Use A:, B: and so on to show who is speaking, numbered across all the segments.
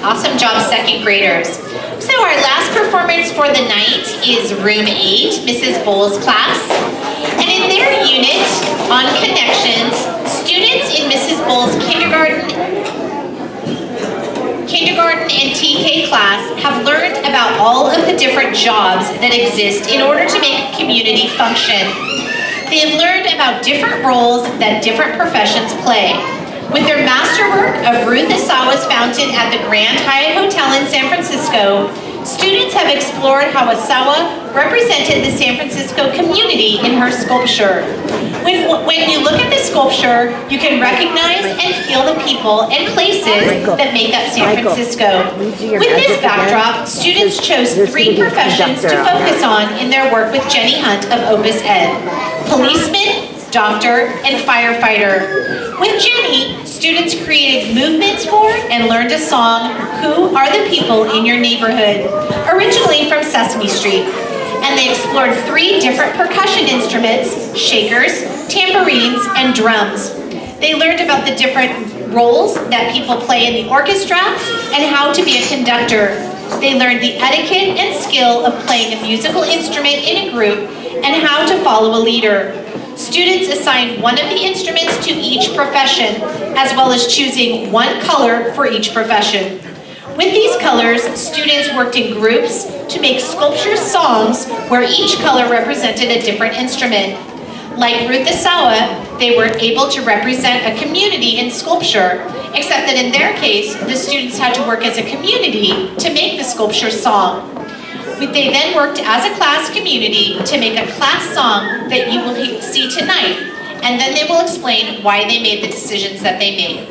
A: Awesome job, second graders. So our last performance for the night is Room 8, Mrs. Boals' class. And in their unit on connections, students in Mrs. Boals' kindergarten and TK class have learned about all of the different jobs that exist in order to make a community function. They have learned about different roles that different professions play. With their masterwork of Ruth Asawa's fountain at the Grand Hyatt Hotel in San Francisco, students have explored how Asawa represented the San Francisco community in her sculpture. When you look at the sculpture, you can recognize and feel the people and places that make up San Francisco. With this backdrop, students chose 3 professions to focus on in their work with Jenny Hunt of OpusEd: policeman, doctor, and firefighter. With Jenny, students created movements for and learned a song, "Who Are the People in Your Neighborhood?" originally from Sesame Street. And they explored 3 different percussion instruments: shakers, tambourines, and drums. They learned about the different roles that people play in the orchestra and how to be a conductor. They learned the etiquette and skill of playing a musical instrument in a group and how to follow a leader. Students assigned one of the instruments to each profession, as well as choosing one color for each profession. With these colors, students worked in groups to make sculpture songs where each color represented a different instrument. Like Ruth Asawa, they were able to represent a community in sculpture, except that in their case, the students had to work as a community to make the sculpture song. They then worked as a class community to make a class song that you will see tonight, and then they will explain why they made the decisions that they made.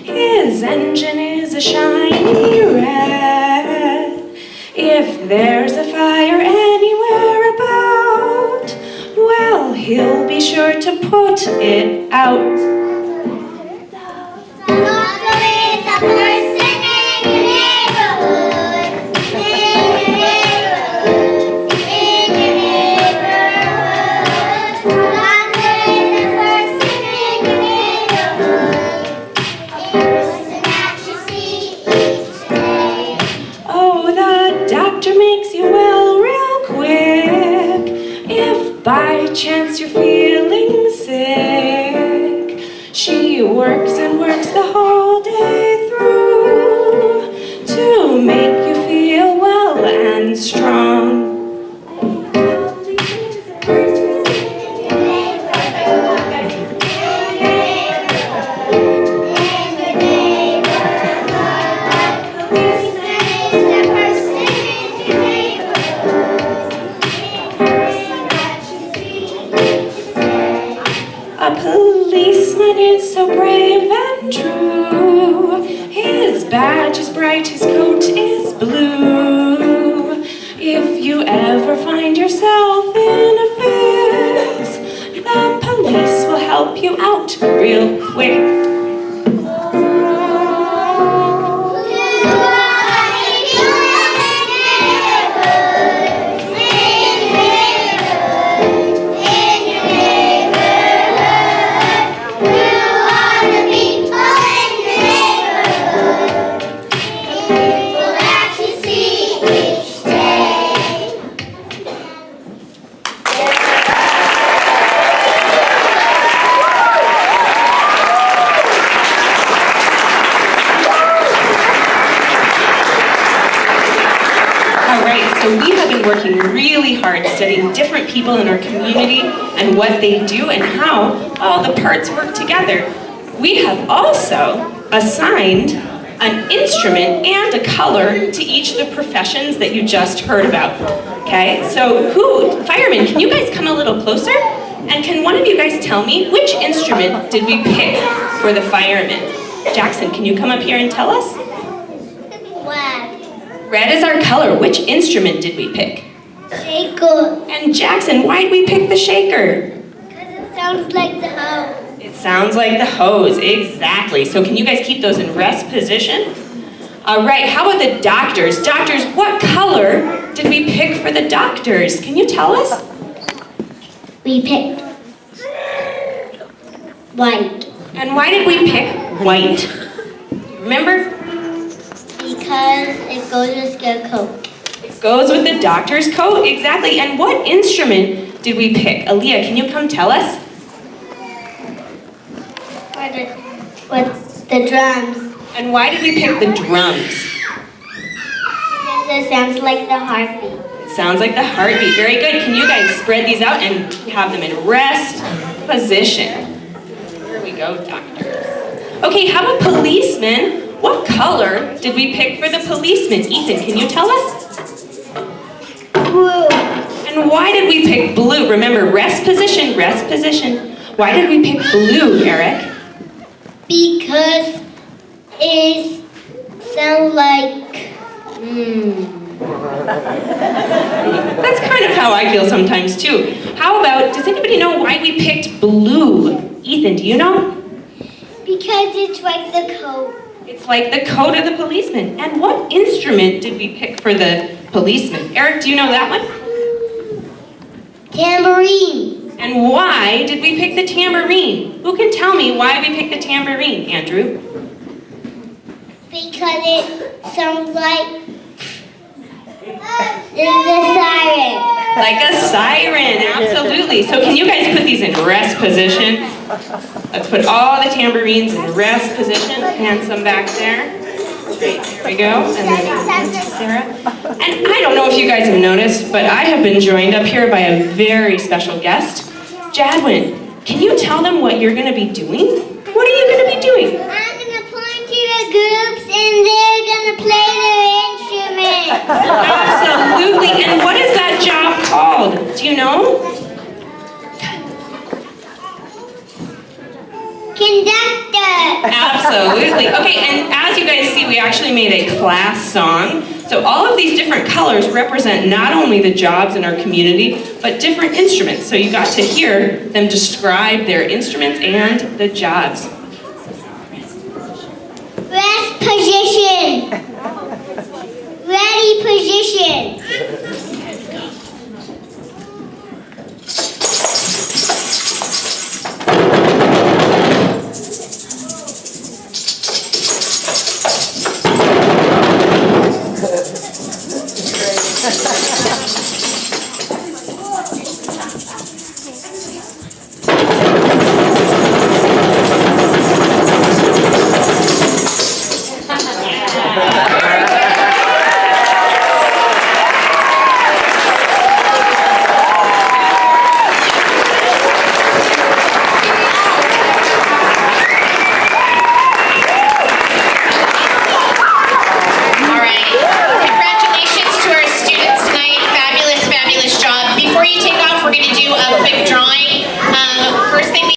B: His engine is a shiny red. If there's a fire anywhere about, well, he'll be sure to put it out. By chance you're feeling sick, she works and works the whole day through to make you feel well and strong. A policeman is so brave and true. His badge is bright, his coat is blue. If you ever find yourself in a fix, the police will help you out real quick. working really hard studying different people in our community and what they do and how all the parts work together. We have also assigned an instrument and a color to each of the professions that you just heard about. Okay, so firemen, can you guys come a little closer? And can one of you guys tell me which instrument did we pick for the firemen? Jackson, can you come up here and tell us?
C: Red.
B: Red is our color. Which instrument did we pick?
C: Shaker.
B: And Jackson, why did we pick the shaker?
C: Because it sounds like the hose.
B: It sounds like the hose, exactly. So can you guys keep those in rest position? All right, how about the doctors? Doctors, what color did we pick for the doctors? Can you tell us?
C: We picked white.
B: And why did we pick white? Remember?
C: Because it goes with their coat.
B: It goes with the doctor's coat, exactly. And what instrument did we pick? Aaliyah, can you come tell us?
C: With the drums.
B: And why did we pick the drums?
C: Because it sounds like the heartbeat.
B: It sounds like the heartbeat. Very good. Can you guys spread these out and have them in rest position? Here we go, doctors. Okay, how about policemen? What color did we pick for the policemen? Ethan, can you tell us?
C: Blue.
B: And why did we pick blue? Remember, rest position, rest position. Why did we pick blue, Eric?
C: Because it sounds like
B: That's kind of how I feel sometimes too. How about, does anybody know why we picked blue? Ethan, do you know?
C: because it's like the coat.
B: It's like the coat of the policeman. And what instrument did we pick for the policeman? Eric, do you know that one?
C: Tambourine.
B: And why did we pick the tambourine? Who can tell me why we picked the tambourine, Andrew?
C: Because it sounds like there's a siren.
B: Like a siren, absolutely. So can you guys put these in rest position? Let's put all the tambourines in rest position. Hand some back there. Great, there we go. And then to Sarah. And I don't know if you guys have noticed, but I have been joined up here by a very special guest. Jadwin, can you tell them what you're going to be doing? What are you going to be doing?
C: I'm going to point to the groups and they're going to play their instruments.
B: Absolutely. And what is that job called? Do you know?
C: Conductor.
B: Absolutely. Okay, and as you guys see, we actually made a class song. So all of these different colors represent not only the jobs in our community, but different instruments. So you got to hear them describe their instruments and the jobs.
C: Rest position. Ready position.